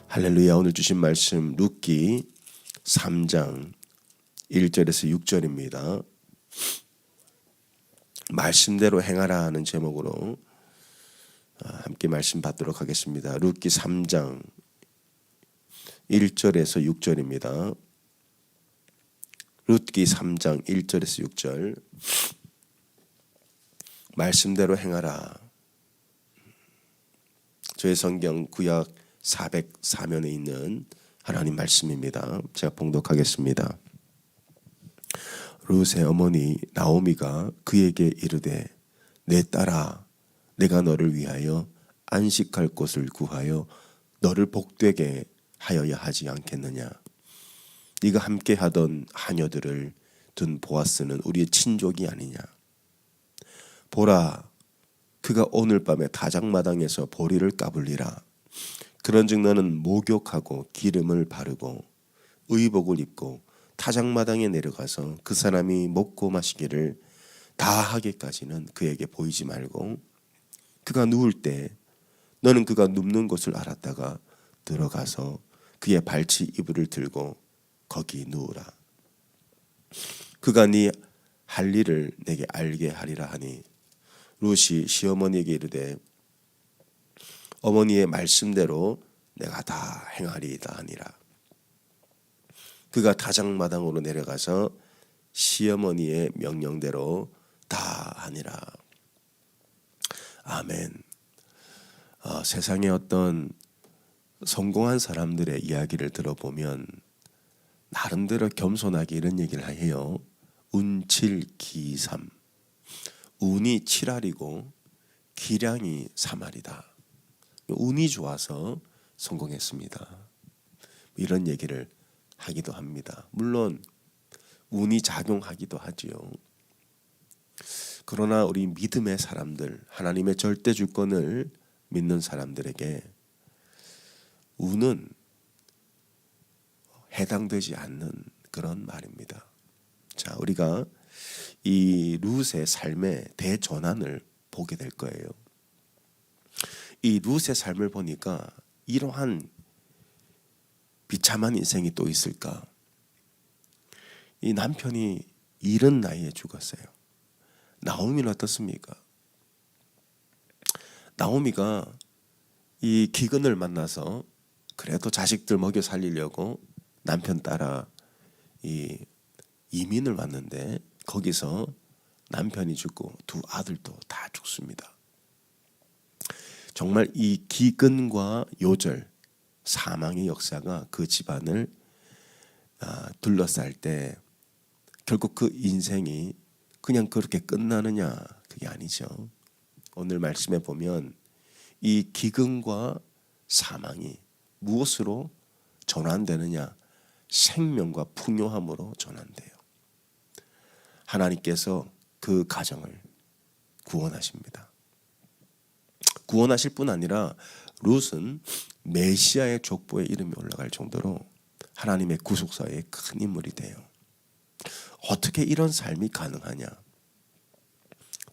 할렐루야. 오늘 주신 말씀 룻기 3장 1절에서 6절입니다. 말씀대로 행하라 하는 제목으로 함께 말씀 받도록 하겠습니다. 룻기 3장 1절에서 6절입니다. 룻기 3장 1절에서 6절. 말씀대로 행하라. 저의 성경 구약 404면에 있는 하나님 말씀입니다. 제가 봉독하겠습니다. 룻의 어머니 나오미가 그에게 이르되 내 딸아 내가 너를 위하여 안식할 곳을 구하여 너를 복되게 하여야 하지 않겠느냐. 네가 함께 하던 하녀들을 둔 보아스는 우리의 친족이 아니냐. 보라 그가 오늘 밤에 다장마당에서 보리를 까불리라. 그런즉 너는 목욕하고 기름을 바르고 의복을 입고 타작마당에 내려가서 그 사람이 먹고 마시기를 다 하기까지는 그에게 보이지 말고 그가 누울 때 너는 그가 눕는 곳을 알았다가 들어가서 그의 발치 이불을 들고 거기 누우라. 그가 네 할 일을 내게 알게 하리라 하니 룻이 시어머니에게 이르되 어머니의 말씀대로 내가 다 행하리이다 하니라. 그가 다장마당으로 내려가서 시어머니의 명령대로 다 하니라. 아멘. 세상에 어떤 성공한 사람들의 이야기를 들어보면 나름대로 겸손하게 이런 얘기를 해요. 운칠기삼. 운이 7알이고 기량이 3알이다. 운이 좋아서 성공했습니다. 이런 얘기를 하기도 합니다. 물론 운이 작용하기도 하지요. 그러나 우리 믿음의 사람들, 하나님의 절대 주권을 믿는 사람들에게 운은 해당되지 않는 그런 말입니다. 자, 우리가 이 룻의 삶의 대전환을 보게 될 거예요. 이 룻의 삶을 보니까 이러한 비참한 인생이 또 있을까? 이 남편이 이른 나이에 죽었어요. 나오미는 어떻습니까? 나오미가 이 기근을 만나서 그래도 자식들 먹여 살리려고 남편 따라 이 이민을 왔는데 거기서 남편이 죽고 두 아들도 다 죽습니다. 정말 이 기근과 요절, 사망의 역사가 그 집안을 둘러쌀 때 결국 그 인생이 그냥 그렇게 끝나느냐, 그게 아니죠. 오늘 말씀에 보면 이 기근과 사망이 무엇으로 전환되느냐? 생명과 풍요함으로 전환돼요. 하나님께서 그 가정을 구원하십니다. 구원하실 뿐 아니라 룻은 메시아의 족보에 이름이 올라갈 정도로 하나님의 구속사의 큰 인물이 돼요. 어떻게 이런 삶이 가능하냐?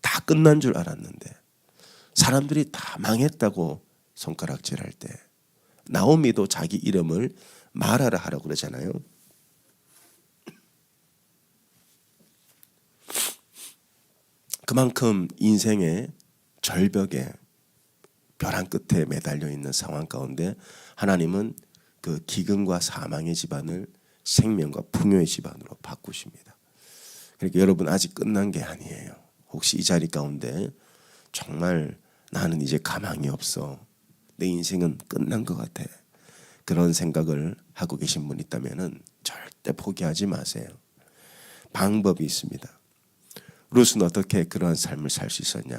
다 끝난 줄 알았는데 사람들이 다 망했다고 손가락질할 때 나오미도 자기 이름을 말하라 하라고 그러잖아요. 그만큼 인생의 절벽에 벼랑 끝에 매달려 있는 상황 가운데 하나님은 그 기근과 사망의 집안을 생명과 풍요의 집안으로 바꾸십니다. 그러니까 여러분 아직 끝난 게 아니에요. 혹시 이 자리 가운데 정말 나는 이제 가망이 없어. 내 인생은 끝난 것 같아. 그런 생각을 하고 계신 분 있다면 절대 포기하지 마세요. 방법이 있습니다. 룻은 어떻게 그러한 삶을 살 수 있었냐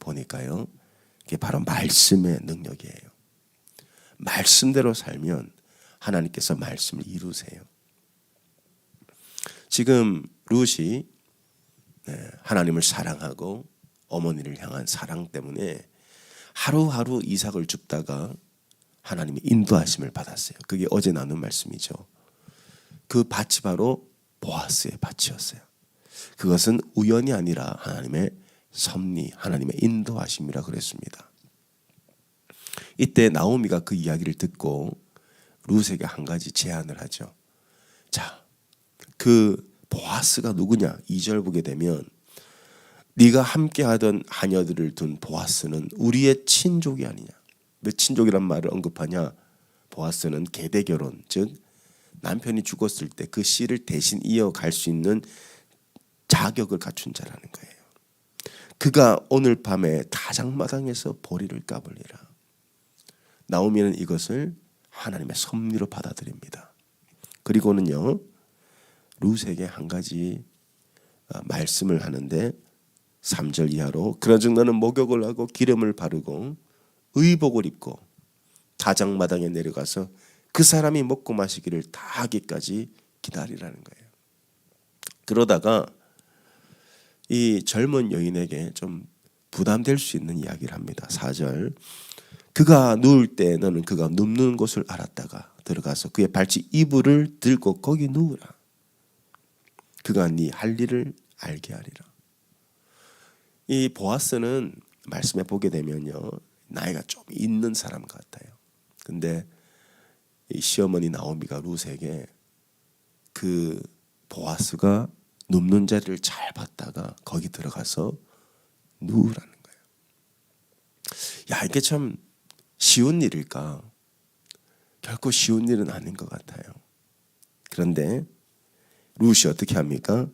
보니까요. 그게 바로 말씀의 능력이에요. 말씀대로 살면 하나님께서 말씀을 이루세요. 지금 룻이 하나님을 사랑하고 어머니를 향한 사랑 때문에 하루하루 이삭을 줍다가 하나님의 인도하심을 받았어요. 그게 어제 나눈 말씀이죠. 그 밭이 바로 보아스의 밭이었어요. 그것은 우연이 아니라 하나님의 섭리, 하나님의 인도하심이라 그랬습니다. 이때 나오미가 그 이야기를 듣고 룻에게 한 가지 제안을 하죠. 자, 그 보아스가 누구냐? 2절 보게 되면 네가 함께하던 하녀들을 둔 보아스는 우리의 친족이 아니냐. 왜 친족이란 말을 언급하냐? 보아스는 계대 결혼, 즉 남편이 죽었을 때 그 씨를 대신 이어갈 수 있는 자격을 갖춘 자라는 거예요. 그가 오늘 밤에 다장마당에서 보리를 까불리라. 나오미는 이것을 하나님의 섭리로 받아들입니다. 그리고는요, 룻에게 한 가지 말씀을 하는데 3절 이하로 그러즉 너는 목욕을 하고 기름을 바르고 의복을 입고 다장마당에 내려가서 그 사람이 먹고 마시기를 다 하기까지 기다리라는 거예요. 그러다가 이 젊은 여인에게 좀 부담될 수 있는 이야기를 합니다. 4절 그가 누울 때 너는 그가 눕는 곳을 알았다가 들어가서 그의 발치 이불을 들고 거기 누우라. 그가 네 할 일을 알게 하리라. 이 보아스는 말씀에 보게 되면요, 나이가 좀 있는 사람 같아요. 근데 이 시어머니 나오미가 룻에게 그 보아스가 눕는 자리를 잘 봤다가 거기 들어가서 누우라는 거예요. 야, 이게 참 쉬운 일일까? 결코 쉬운 일은 아닌 것 같아요. 그런데 룻이 어떻게 합니까?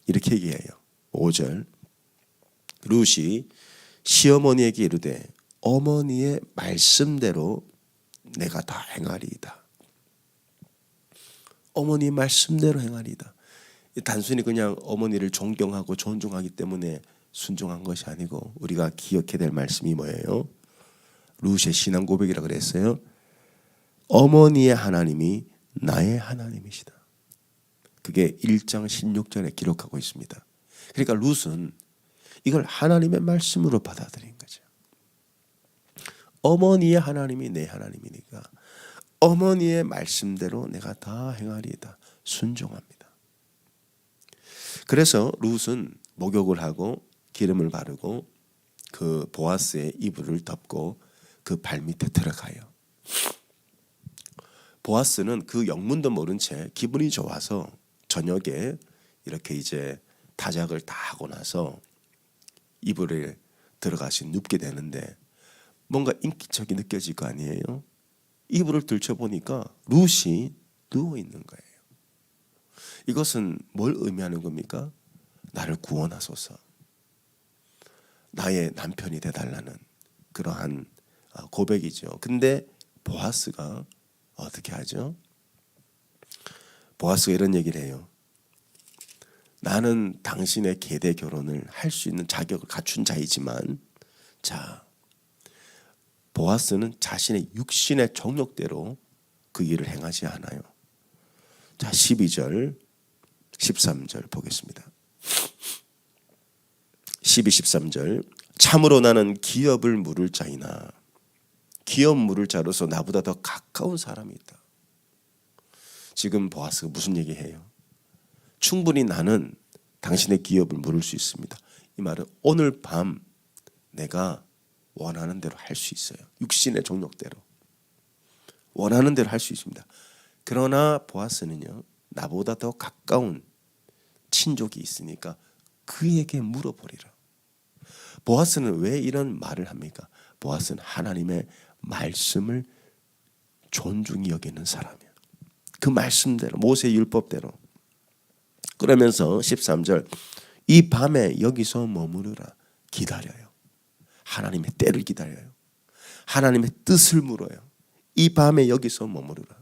이렇게 얘기해요. 5절 룻이 시어머니에게 이르되 어머니의 말씀대로 내가 다 행하리이다. 어머니 말씀대로 행하리이다. 단순히 그냥 어머니를 존경하고 존중하기 때문에 순종한 것이 아니고 우리가 기억해야 될 말씀이 뭐예요? 룻의 신앙 고백이라 그랬어요. 어머니의 하나님이 나의 하나님이시다. 그게 1장 16절에 기록하고 있습니다. 그러니까 룻은 이걸 하나님의 말씀으로 받아들인 거죠. 어머니의 하나님이 내 하나님이니까 어머니의 말씀대로 내가 다 행하리이다. 순종합니다. 그래서 룻은 목욕을 하고 기름을 바르고 그 보아스의 이불을 덮고 그 발밑에 들어가요. 보아스는 그 영문도 모른 채 기분이 좋아서 저녁에 이렇게 이제 다작을 다 하고 나서 이불에 들어가서 눕게 되는데 뭔가 인기척이 느껴질 거 아니에요. 이불을 들춰보니까 룻이 누워 있는 거예요. 이것은 뭘 의미하는 겁니까? 나를 구원하소서. 나의 남편이 되달라는 그러한 고백이죠. 근데 보아스가 어떻게 하죠? 보아스가 이런 얘기를 해요. 나는 당신의 계대 결혼을 할 수 있는 자격을 갖춘 자이지만, 자, 보아스는 자신의 육신의 정욕대로 그 일을 행하지 않아요. 자, 12절, 13절 보겠습니다. 12, 13절 참으로 나는 기업을 물을 자이나 기업 물을 자로서 나보다 더 가까운 사람이 있다. 지금 보아스가 무슨 얘기해요? 충분히 나는 당신의 기업을 물을 수 있습니다. 이 말은 오늘 밤 내가 원하는 대로 할 수 있어요. 육신의 정욕대로 원하는 대로 할 수 있습니다. 그러나 보아스는요, 나보다 더 가까운 친족이 있으니까 그에게 물어보리라. 보아스는 왜 이런 말을 합니까? 보아스는 하나님의 말씀을 존중히 여기는 사람이에요. 그 말씀대로 모세의 율법대로. 그러면서 13절 이 밤에 여기서 머무르라. 기다려요. 하나님의 때를 기다려요. 하나님의 뜻을 물어요. 이 밤에 여기서 머무르라.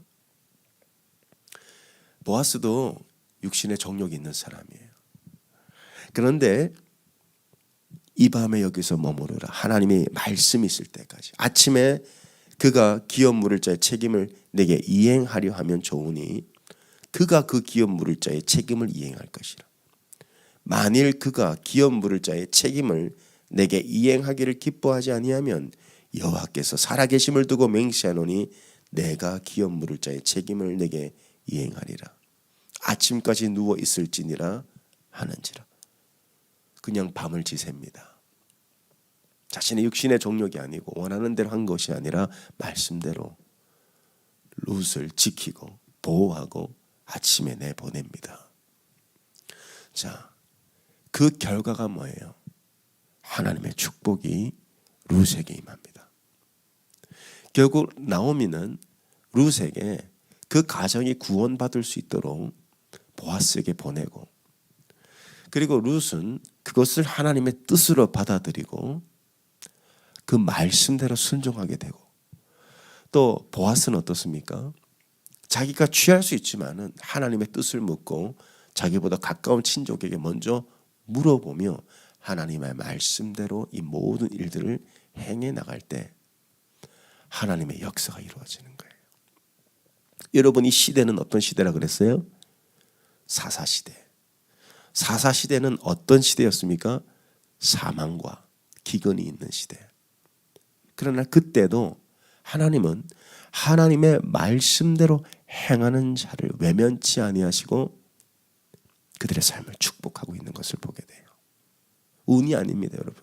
보아스도 육신의 정욕이 있는 사람이에요. 그런데 이 밤에 여기서 머무르라. 하나님의 말씀이 있을 때까지. 아침에 그가 기업 물을 자의 책임을 내게 이행하려 하면 좋으니 그가 그 기업 물을 자의 책임을 이행할 것이라. 만일 그가 기업 물을 자의 책임을 내게 이행하기를 기뻐하지 아니하면 여호와께서 살아계심을 두고 맹세하노니 내가 기업 물을 자의 책임을 내게 이행하리라. 아침까지 누워 있을지니라 하는지라. 그냥 밤을 지셉니다. 자신의 육신의 정욕이 아니고 원하는 대로 한 것이 아니라 말씀대로 룻을 지키고 보호하고 아침에 내보냅니다. 자, 그 결과가 뭐예요? 하나님의 축복이 룻에게 임합니다. 결국 나오미는 룻에게 그 가정이 구원받을 수 있도록 보아스에게 보내고, 그리고 룻은 그것을 하나님의 뜻으로 받아들이고 그 말씀대로 순종하게 되고, 또 보아스는 어떻습니까? 자기가 취할 수 있지만은 하나님의 뜻을 묻고 자기보다 가까운 친족에게 먼저 물어보며 하나님의 말씀대로 이 모든 일들을 행해 나갈 때 하나님의 역사가 이루어지는 거예요. 여러분, 이 시대는 어떤 시대라 그랬어요? 사사시대. 사사시대는 어떤 시대였습니까? 사망과 기근이 있는 시대. 그러나 그때도 하나님은 하나님의 말씀대로 행하는 자를 외면치 아니하시고 그들의 삶을 축복하고 있는 것을 보게 돼요. 운이 아닙니다, 여러분.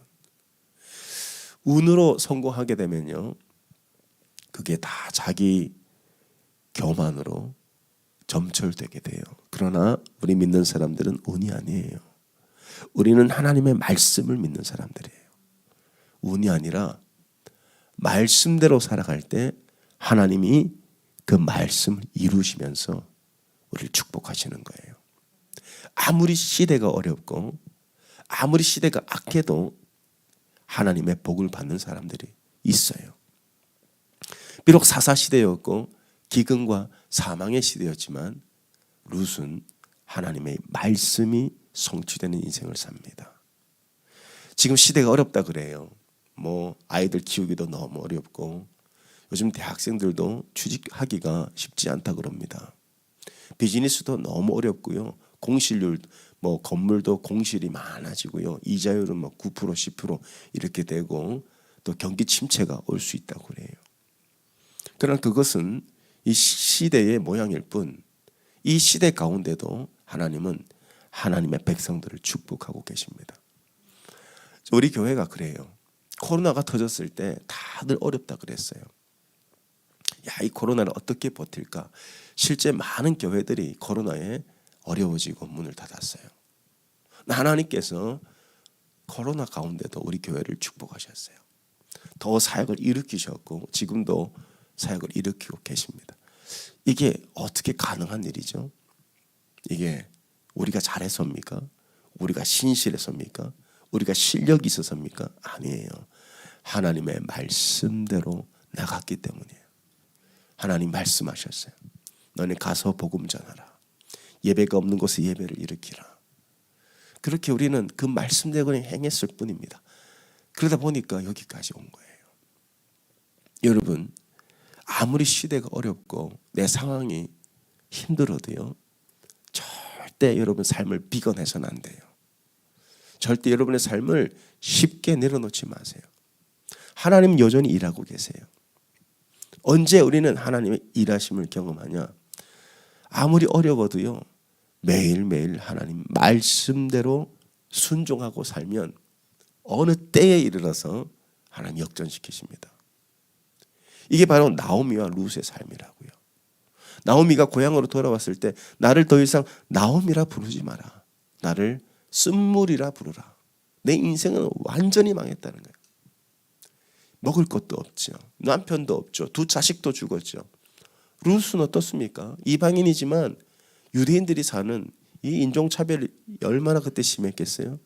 운으로 성공하게 되면요, 그게 다 자기 교만으로 점철되게 돼요. 그러나 우리 믿는 사람들은 운이 아니에요. 우리는 하나님의 말씀을 믿는 사람들이에요. 운이 아니라 말씀대로 살아갈 때 하나님이 그 말씀을 이루시면서 우리를 축복하시는 거예요. 아무리 시대가 어렵고 아무리 시대가 악해도 하나님의 복을 받는 사람들이 있어요. 비록 사사시대였고 기근과 사망의 시대였지만 룻은 하나님의 말씀이 성취되는 인생을 삽니다. 지금 시대가 어렵다 그래요. 아이들 키우기도 너무 어렵고 요즘 대학생들도 취직하기가 쉽지 않다 그럽니다. 비즈니스도 너무 어렵고요. 공실률, 건물도 공실이 많아지고요. 이자율은 9%, 10% 이렇게 되고 또 경기 침체가 올 수 있다고 그래요. 그러나 그것은 이 시대의 모양일 뿐, 이 시대 가운데도 하나님은 하나님의 백성들을 축복하고 계십니다. 우리 교회가 그래요. 코로나가 터졌을 때 다들 어렵다 그랬어요. 이 코로나를 어떻게 버틸까? 실제 많은 교회들이 코로나에 어려워지고 문을 닫았어요. 하나님께서 코로나 가운데도 우리 교회를 축복하셨어요. 더 사역을 일으키셨고 지금도 사역을 일으키고 계십니다. 이게 어떻게 가능한 일이죠? 이게 우리가 잘해서입니까? 우리가 신실해서입니까? 우리가 실력이 있어서입니까? 아니에요. 하나님의 말씀대로 나갔기 때문이에요. 하나님 말씀하셨어요. 너네 가서 복음 전하라. 예배가 없는 곳에 예배를 일으키라. 그렇게 우리는 그 말씀대로 행했을 뿐입니다. 그러다 보니까 여기까지 온 거예요. 여러분, 아무리 시대가 어렵고 내 상황이 힘들어도요, 절대 여러분 삶을 비관해서는 안 돼요. 절대 여러분의 삶을 쉽게 내려놓지 마세요. 하나님은 여전히 일하고 계세요. 언제 우리는 하나님의 일하심을 경험하냐? 아무리 어려워도요, 매일매일 하나님 말씀대로 순종하고 살면 어느 때에 이르러서 하나님 역전시키십니다. 이게 바로 나오미와 룻의 삶이라고요. 나오미가 고향으로 돌아왔을 때 나를 더 이상 나오미라 부르지 마라. 나를 쓴물이라 부르라. 내 인생은 완전히 망했다는 거예요. 먹을 것도 없죠. 남편도 없죠. 두 자식도 죽었죠. 룻은 어떻습니까? 이방인이지만 유대인들이 사는 이 인종차별이 얼마나 그때 심했겠어요?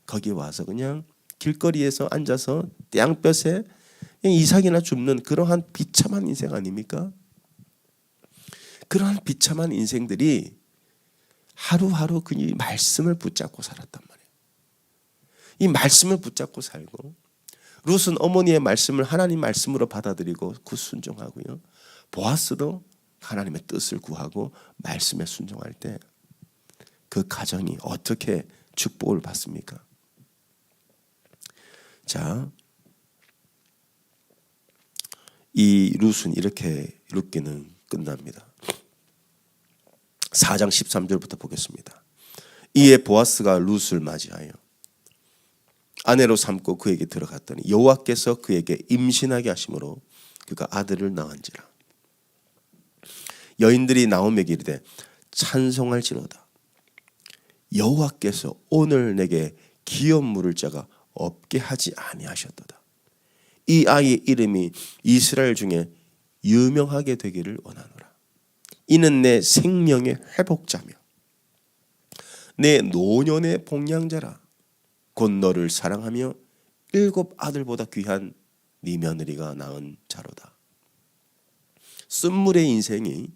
거기 와서 그냥 길거리에서 앉아서 땡볕에 이삭이나 줍는 그러한 비참한 인생 아닙니까? 그러한 비참한 인생들이 하루하루 그 말씀을 붙잡고 살았단 말이에요. 이 말씀을 붙잡고 살고, 룻은 어머니의 말씀을 하나님 말씀으로 받아들이고 그 순종하고요. 보아스도 하나님의 뜻을 구하고 말씀에 순종할 때 그 가정이 어떻게 축복을 받습니까? 자, 이 룻은 이렇게 룻기는 끝납니다. 4장 13절부터 보겠습니다. 이에 보아스가 룻을 맞이하여 아내로 삼고 그에게 들어갔더니 여호와께서 그에게 임신하게 하심으로 그가 아들을 낳은지라. 여인들이 나오미에게 이르되 찬송할지로다. 여호와께서 오늘 내게 기업 물을 자가 없게 하지 아니하셨도다. 이 아이의 이름이 이스라엘 중에 유명하게 되기를 원하노라. 이는 내 생명의 회복자며 내 노년의 복량자라. 곧 너를 사랑하며 7 아들보다 귀한 네 며느리가 낳은 자로다. 쓴물의 인생이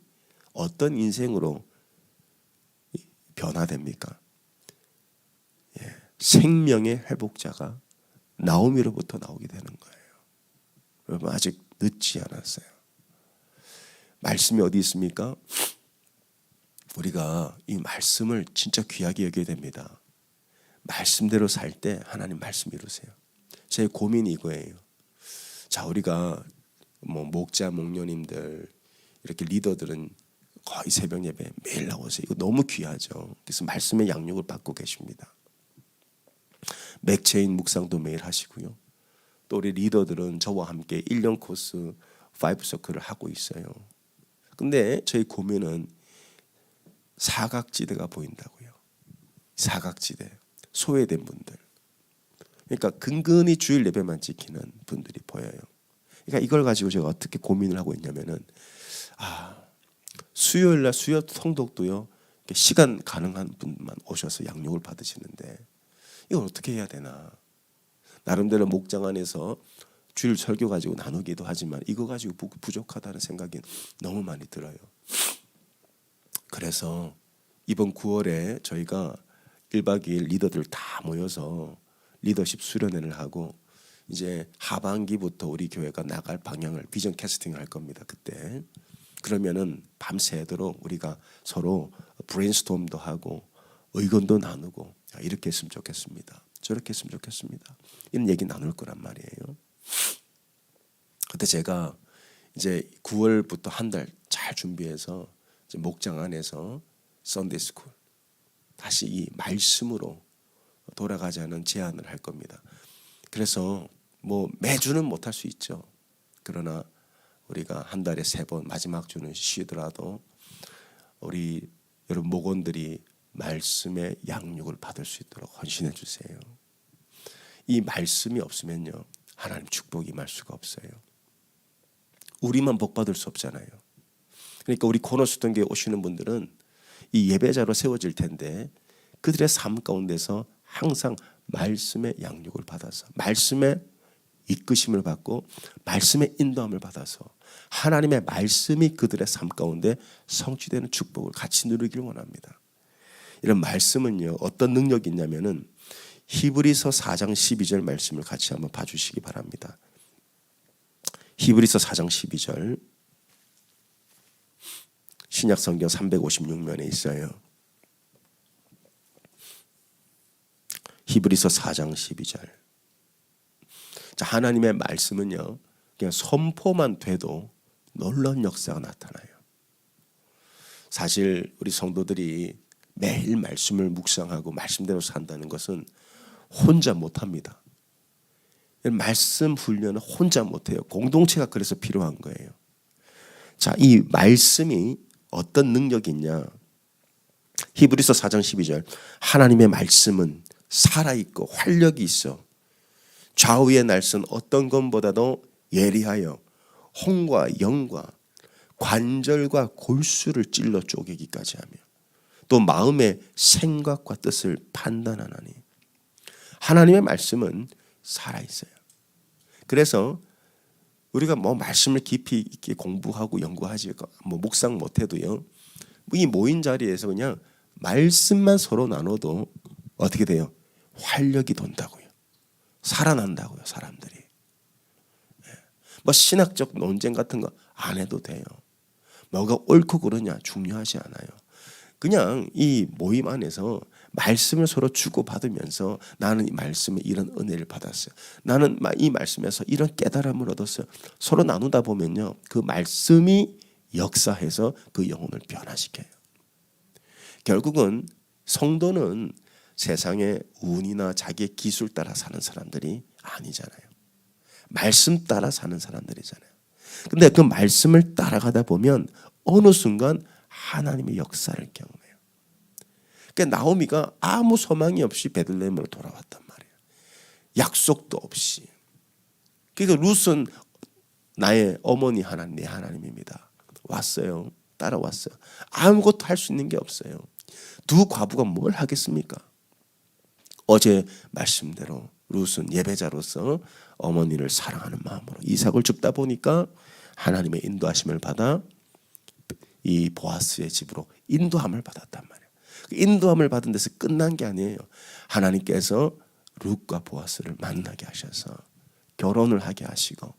어떤 인생으로 변화됩니까? 생명의 회복자가 나오미로부터 나오게 되는 거예요. 여러분 아직 늦지 않았어요. 말씀이 어디 있습니까? 우리가 이 말씀을 진짜 귀하게 여겨야 됩니다. 말씀대로 살 때 하나님 말씀 이루세요. 제 고민이 이거예요. 자, 우리가 목자, 목녀님들 이렇게 리더들은 거의 새벽 예배 매일 나오세요. 이거 너무 귀하죠. 그래서 말씀의 양육을 받고 계십니다. 맥체인 묵상도 매일 하시고요. 또 우리 리더들은 저와 함께 1년 코스 5서클을 하고 있어요. 근데 저희 고민은 사각지대가 보인다고요. 사각지대, 소외된 분들. 그러니까 근근히 주일 예배만 지키는 분들이 보여요. 그러니까 이걸 가지고 제가 어떻게 고민을 하고 있냐면은 수요일날 수요 통독도요. 시간 가능한 분만 오셔서 양육을 받으시는데 이걸 어떻게 해야 되나. 나름대로 목장 안에서 주일 설교 가지고 나누기도 하지만 이거 가지고 부족하다는 생각이 너무 많이 들어요. 그래서 이번 9월에 저희가 1박 2일 리더들 다 모여서 리더십 수련회를 하고 이제 하반기부터 우리 교회가 나갈 방향을 비전 캐스팅을 할 겁니다. 그때 그러면은 밤새도록 우리가 서로 브레인스톰도 하고 의견도 나누고 이렇게 했으면 좋겠습니다. 저렇게 했으면 좋겠습니다. 이런 얘기 나눌 거란 말이에요. 그때 제가 이제 9월부터 한 달 잘 준비해서 이제 목장 안에서 썬데이 스쿨 다시 이 말씀으로 돌아가자는 제안을 할 겁니다. 그래서 매주는 못할 수 있죠. 그러나 우리가 한 달에 3번 마지막 주는 쉬더라도 우리 여러분 목원들이 말씀의 양육을 받을 수 있도록 헌신해 주세요. 이 말씀이 없으면요 하나님 축복이 임할 수가 없어요. 우리만 복 받을 수 없잖아요. 그러니까 우리 코너스톤교회 오시는 분들은 이 예배자로 세워질 텐데 그들의 삶 가운데서 항상 말씀의 양육을 받아서 말씀의 이끄심을 받고 말씀의 인도함을 받아서 하나님의 말씀이 그들의 삶 가운데 성취되는 축복을 같이 누리길 원합니다. 이런 말씀은요 어떤 능력이 있냐면은 히브리서 4장 12절 말씀을 같이 한번 봐주시기 바랍니다. 히브리서 4장 12절 신약성경 356면에 있어요. 히브리서 4장 12절. 자, 하나님의 말씀은요 그냥 선포만 돼도 놀라운 역사가 나타나요. 사실 우리 성도들이 매일 말씀을 묵상하고 말씀대로 산다는 것은 혼자 못합니다. 말씀 훈련은 혼자 못해요. 공동체가 그래서 필요한 거예요. 자, 이 말씀이 어떤 능력이 있냐. 히브리서 4장 12절 하나님의 말씀은 살아있고 활력이 있어 좌우의 날선 어떤 것보다도 예리하여 혼과 영과 관절과 골수를 찔러 쪼개기까지 하며 또 마음의 생각과 뜻을 판단하나니. 하나님의 말씀은 살아있어요. 그래서 우리가 말씀을 깊이 있게 공부하고 연구하지 묵상 못해도요 이 모인 자리에서 그냥 말씀만 서로 나눠도 어떻게 돼요? 활력이 돈다고요. 살아난다고요. 사람들이. 신학적 논쟁 같은 거 안 해도 돼요. 뭐가 옳고 그러냐 중요하지 않아요. 그냥 이 모임 안에서 말씀을 서로 주고받으면서 나는 이 말씀에 이런 은혜를 받았어요. 나는 이 말씀에서 이런 깨달음을 얻었어요. 서로 나누다 보면요 그 말씀이 역사해서 그 영혼을 변화시켜요. 결국은 성도는 세상의 운이나 자기의 기술 따라 사는 사람들이 아니잖아요. 말씀 따라 사는 사람들이잖아요. 근데 그 말씀을 따라가다 보면 어느 순간 하나님의 역사를 경험해요. 그러니까 나오미가 아무 소망이 없이 베들레헴으로 돌아왔단 말이에요. 약속도 없이. 그러니까 룻은 나의 어머니 하나님, 내 하나님입니다. 왔어요. 따라왔어요. 아무것도 할 수 있는 게 없어요. 두 과부가 뭘 하겠습니까? 어제 말씀대로 룻은 예배자로서 어머니를 사랑하는 마음으로 이삭을 줍다 보니까 하나님의 인도하심을 받아 이 보아스의 집으로 인도함을 받았단 말이에요. 인도함을 받은 데서 끝난 게 아니에요. 하나님께서 룻과 보아스를 만나게 하셔서 결혼을 하게 하시고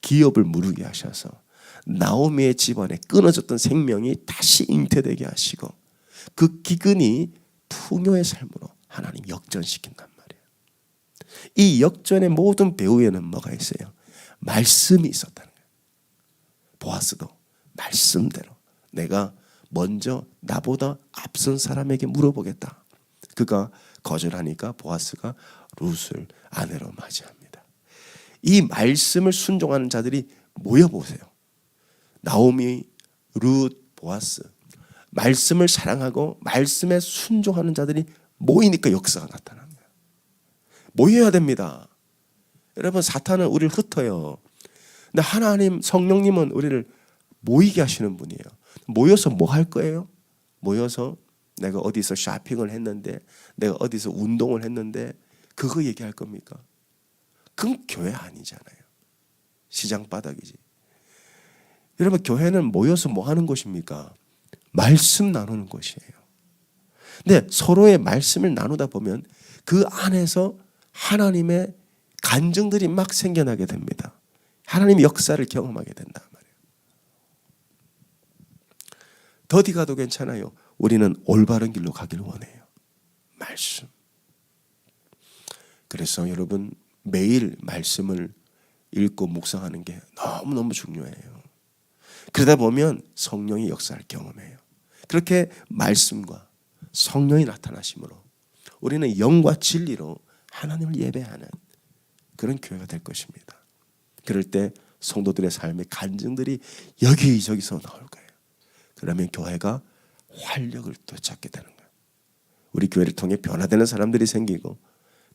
기업을 무르게 하셔서 나오미의 집안에 끊어졌던 생명이 다시 잉태되게 하시고 그 기근이 풍요의 삶으로 하나님 역전시킨단 말이에요. 이 역전의 모든 배후에는 뭐가 있어요? 말씀이 있었다는 거예요. 보아스도 말씀대로 내가 먼저 나보다 앞선 사람에게 물어보겠다. 그가 거절하니까 보아스가 룻을 아내로 맞이합니다. 이 말씀을 순종하는 자들이 모여보세요. 나오미, 룻, 보아스. 말씀을 사랑하고 말씀에 순종하는 자들이 모이니까 역사가 나타나는 거예요. 모여야 됩니다. 여러분, 사탄은 우리를 흩어요. 근데 하나님, 성령님은 우리를 모이게 하시는 분이에요. 모여서 뭐 할 거예요? 모여서 내가 어디서 쇼핑을 했는데, 내가 어디서 운동을 했는데 그거 얘기할 겁니까? 그건 교회 아니잖아요. 시장 바닥이지. 여러분, 교회는 모여서 뭐 하는 곳입니까? 말씀 나누는 곳이에요. 근데 서로의 말씀을 나누다 보면 그 안에서 하나님의 간증들이 막 생겨나게 됩니다. 하나님의 역사를 경험하게 된단 말이에요. 더디 가도 괜찮아요. 우리는 올바른 길로 가길 원해요. 말씀. 그래서 여러분, 매일 말씀을 읽고 묵상하는 게 너무너무 중요해요. 그러다 보면 성령의 역사를 경험해요. 그렇게 말씀과 성령이 나타나심으로 우리는 영과 진리로 하나님을 예배하는 그런 교회가 될 것입니다. 그럴 때 성도들의 삶의 간증들이 여기저기서 나올 거예요. 그러면 교회가 활력을 되찾게 되는 거예요. 우리 교회를 통해 변화되는 사람들이 생기고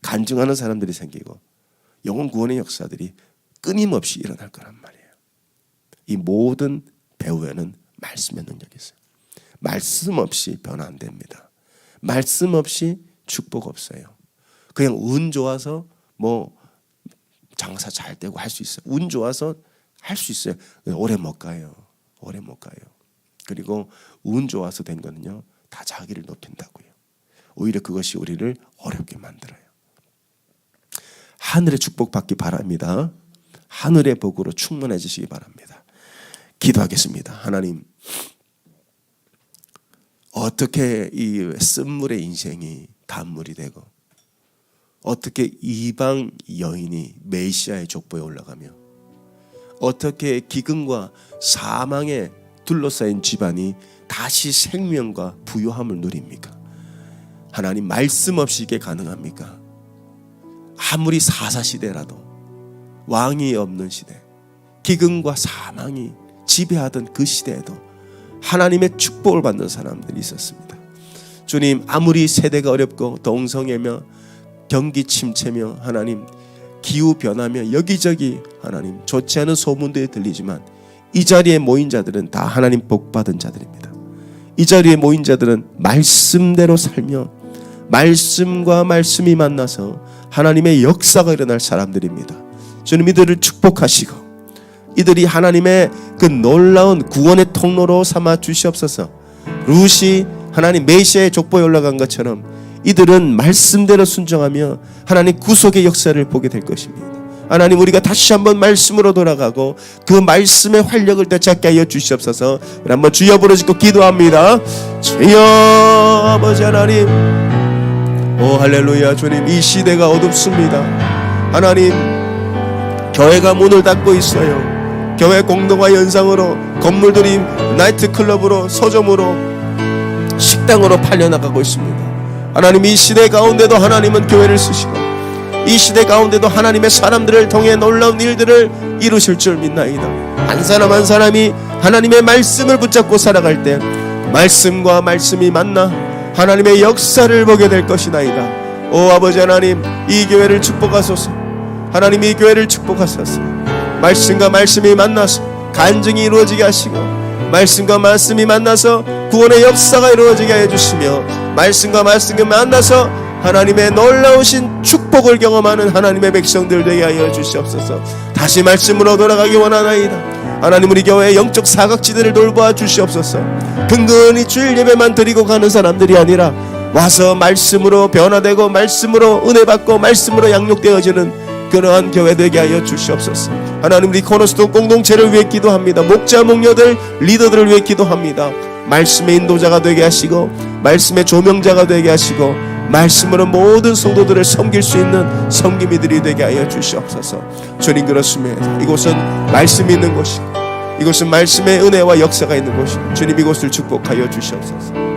간증하는 사람들이 생기고 영혼 구원의 역사들이 끊임없이 일어날 거란 말이에요. 이 모든 배후에는 말씀의 능력이 있어요. 말씀 없이 변화 안 됩니다. 말씀 없이 축복 없어요. 그냥 운 좋아서 뭐 장사 잘 되고 할 수 있어요. 운 좋아서 할 수 있어요. 오래 못 가요. 오래 못 가요. 그리고 운 좋아서 된 거는요, 다 자기를 높인다고요. 오히려 그것이 우리를 어렵게 만들어요. 하늘의 축복 받기 바랍니다. 하늘의 복으로 충만해지시기 바랍니다. 기도하겠습니다. 하나님, 어떻게 이 쓴물의 인생이 단물이 되고 어떻게 이방 여인이 메시아의 족보에 올라가며 어떻게 기근과 사망에 둘러싸인 집안이 다시 생명과 부요함을 누립니까? 하나님, 말씀 없이 이게 가능합니까? 아무리 사사시대라도, 왕이 없는 시대, 기근과 사망이 지배하던 그 시대에도 하나님의 축복을 받는 사람들이 있었습니다. 주님, 아무리 세대가 어렵고 동성애며 경기 침체며 하나님 기후 변화며 여기저기 하나님 좋지 않은 소문들이 들리지만 이 자리에 모인 자들은 다 하나님 복 받은 자들입니다. 이 자리에 모인 자들은 말씀대로 살며 말씀과 말씀이 만나서 하나님의 역사가 일어날 사람들입니다. 주님, 이들을 축복하시고 이들이 하나님의 그 놀라운 구원의 통로로 삼아 주시옵소서. 룻이 하나님 메시아의 족보에 올라간 것처럼 이들은 말씀대로 순종하며 하나님 구속의 역사를 보게 될 것입니다. 하나님, 우리가 다시 한번 말씀으로 돌아가고 그 말씀의 활력을 되찾게 하여 주시옵소서. 우리 한번 주여 부르짖고 기도합니다. 주여 아버지 하나님, 오 할렐루야. 주님, 이 시대가 어둡습니다. 하나님, 교회가 문을 닫고 있어요. 교회 공동화 현상으로 건물들이 나이트클럽으로, 서점으로, 식당으로 팔려나가고 있습니다. 하나님, 이 시대 가운데도 하나님은 교회를 쓰시고 이 시대 가운데도 하나님의 사람들을 통해 놀라운 일들을 이루실 줄 믿나이다. 한 사람 한 사람이 하나님의 말씀을 붙잡고 살아갈 때 말씀과 말씀이 만나 하나님의 역사를 보게 될 것이나이다. 오 아버지 하나님, 이 교회를 축복하소서. 하나님, 이 교회를 축복하소서. 말씀과 말씀이 만나서 간증이 이루어지게 하시고, 말씀과 말씀이 만나서 구원의 역사가 이루어지게 해주시며, 말씀과 말씀이 만나서 하나님의 놀라우신 축복을 경험하는 하나님의 백성들 되게 하여 주시옵소서. 다시 말씀으로 돌아가기 원하나이다. 하나님, 우리 교회의 영적 사각지대를 돌보아 주시옵소서. 근근히 주일 예배만 드리고 가는 사람들이 아니라 와서 말씀으로 변화되고 말씀으로 은혜 받고 말씀으로 양육되어지는 그러한 교회 되게 하여 주시옵소서. 하나님, 우리 코너스톤 공동체를 위해 기도합니다. 목자 목녀들 리더들을 위해 기도합니다. 말씀의 인도자가 되게 하시고 말씀의 조명자가 되게 하시고 말씀으로 모든 성도들을 섬길 수 있는 섬김이들이 되게 하여 주시옵소서. 주님, 그렇습니다. 이곳은 말씀이 있는 곳이고 이곳은 말씀의 은혜와 역사가 있는 곳이고 주님, 이곳을 축복하여 주시옵소서.